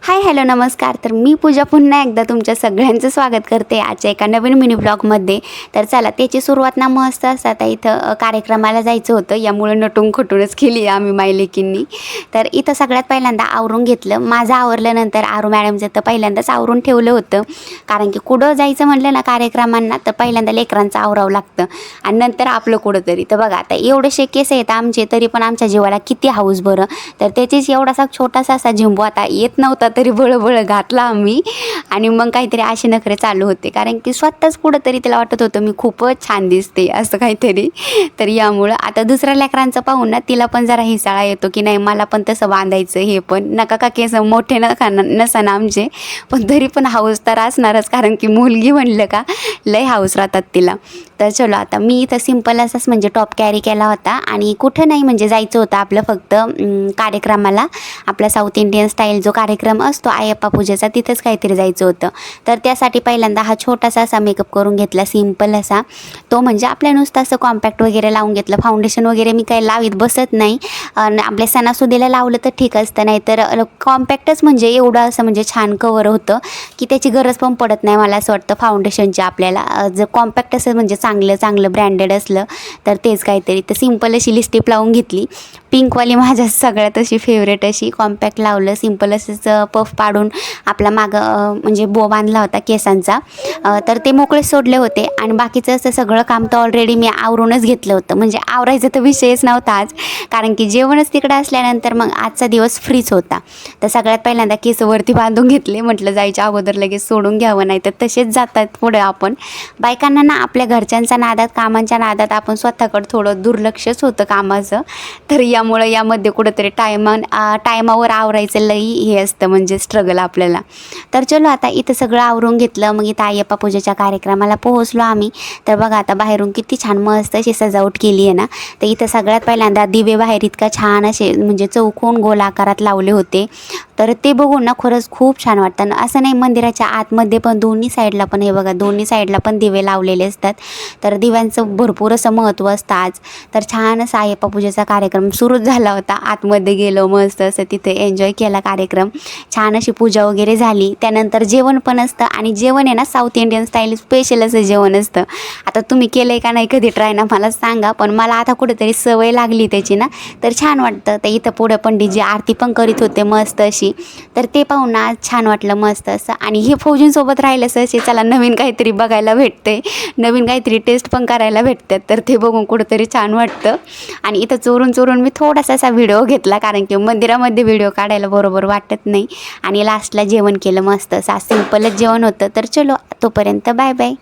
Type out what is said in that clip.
Hi hello नमस्कार. तर मी पूजा पुन्हा एकदा तुमच्या सगळ्यांचं स्वागत करते आजच्या एका नवीन मिनी ब्लॉगमध्ये. तर चला त्याची सुरुवात ना मस्त असतात. इथं कार्यक्रमाला जायचं होतं, यामुळे नटून खटूनच केली आम्ही मायलेकींनी. तर इथं सगळ्यात पहिल्यांदा आवरून घेतलं. माझं आवरल्यानंतर आरू मॅडमचं तर पहिल्यांदाच आवरून ठेवलं होतं, कारण की कुठं जायचं म्हटलं ना कार्यक्रमांना तर पहिल्यांदा लेकरांचं आवरावं लागतं आणि नंतर आपलं कुठंतरी. तर बघा आता एवढेशे केस आहेत आमचे, तरी पण आमच्या जीवाला किती हाऊस बरं. तर त्याचीच एवढासा छोटासा असा झिंबू आता येत नव्हता तरी बळबळ घातला आम्ही आणि मग काहीतरी असे नखरे चालू होते, कारण की स्वतःच कुठंतरी त्याला वाटत होतं मी खूपच छान दिसते असं काहीतरी. तर यामुळं आता दुसऱ्या लेकरांचं पाहून ना तिला पण जरा हिसाळा येतो की नाही मला पण तसं बांधायचं. हे पण नका का केस मोठे नसताना आमचे, पण तरी पण हाऊस तर असणारच, कारण की मुलगी म्हणलं का लय हाऊस राहतात तिला. तर चलो आता मी इथं सिंपल असाच म्हणजे टॉप कॅरी केला होता आणि कुठं नाही म्हणजे जायचं होतं आपलं फक्त कार्यक्रमाला. आपला साऊथ इंडियन स्टाईल जो कार्यक्रम असतो अय्यप्पा पूजेचा, तिथंच काहीतरी जायचं होतं. तर त्यासाठी पहिल्यांदा हा छोटासा असा मेकअप करून घेतला, सिंपल असा. तो म्हणजे आपल्या नुसतं असं कॉम्पॅक्ट वगैरे लावून घेतलं. फाउंडेशन वगैरे मी काही लावीत बसत नाही. आपल्या सणासुदीला लावलं तर ठीक असतं, नाही तर कॉम्पॅक्टच म्हणजे एवढं असं म्हणजे छान कवर होतं की त्याची गरज पण पडत नाही मला असं वाटतं फाउंडेशनची. आपल्याला जर कॉम्पॅक्ट असं म्हणजे चांगलं ब्रँडेड असलं तर तेच काहीतरी. तर सिंपल अशी लिपस्टिक लावून घेतली, पिंकवाली माझ्या सगळ्यात अशी फेवरेट अशी. कॉम्पॅक्ट लावलं, सिंपल असंच पफ पाडून आपला मागं म्हणजे बो बांधला होता केसांचा. तर ते मोकळे सोडले होते आणि बाकीचं असं सगळं काम तर ऑलरेडी मी आवरूनच घेतलं होतं. म्हणजे आवरायचं तर विषयच नव्हता आज, कारण की जेवणच तिकडे असल्यानंतर मग आजचा दिवस फ्रीच होता. तर सगळ्यात पहिल्यांदा केस वरती बांधून घेतले, म्हटलं जायच्या अगोदर लगेच सोडून घ्यावं, नाही तर तसेच जातात पुढे. आपण बायकांना ना आपल्या घरच्यांच्या नादात कामांच्या नादात आपण स्वतःकडे थोडं दुर्लक्षच होतं कामाचं. तर यामुळं यामध्ये कुठंतरी टायमावर आवरायचं लई हे असतं म्हणजे स्ट्रगल आपल्याला. तर चलो आता इथं सगळं आवरून घेतलं. मग इथं अय्यप्पा पूजेच्या कार्यक्रमाला पोहोचलो आम्ही. तर बघा आता बाहेरून किती छान मस्त अशी सजावट केली आहे ना. तर इथं सगळ्यात पहिल्यांदा दिवे बाहेर इतका छान असे म्हणजे चौकोन गोल आकारात लावले होते. तर ते बघून ना खरंच खूप छान वाटतं. असं नाही, मंदिराच्या आतमध्ये पण दोन्ही साईडला पण हे बघा दोन्ही साईडला पण दिवे लावलेले असतात. तर दिव्यांचं भरपूर असं महत्त्व असतं आज. तर छान असा अय्यप्पा पूजेचा कार्यक्रम सुरूच झाला होता. आतमध्ये गेलो, मस्त असं तिथे एन्जॉय केला कार्यक्रम. छान अशी पूजा वगैरे झाली. त्यानंतर जेवण पण असतं आणि जेवण आहे ना साऊथ इंडियन स्टाईल स्पेशल असं जेवण असतं. आता तुम्ही केलं आहे का नाही कधी ट्राय ना मला सांगा, पण मला आता कुठेतरी सवय लागली त्याची ना, तर छान वाटतं. तर इथं पुढे पंडितजी आरती पण करीत होते मस्त अशी. तर ते पाहून ना छान वाटलं मस्त असं. आणि हे फौजींसोबत राहिलं असे चला नवीन काहीतरी बघायला भेटते, नवीन काहीतरी टेस्ट पण करायला भेटतात. तर ते बघून कुठंतरी छान वाटतं. आणि इथं चोरून मी थोडासा असा व्हिडिओ घेतला, कारण की मंदिरामध्ये व्हिडिओ काढायला बरोबर वाटत नाही. आणि लास्टला जेवण केलं मस्त असं सिंपलच जेवण होतं. तर चलो तोपर्यंत बाय बाय.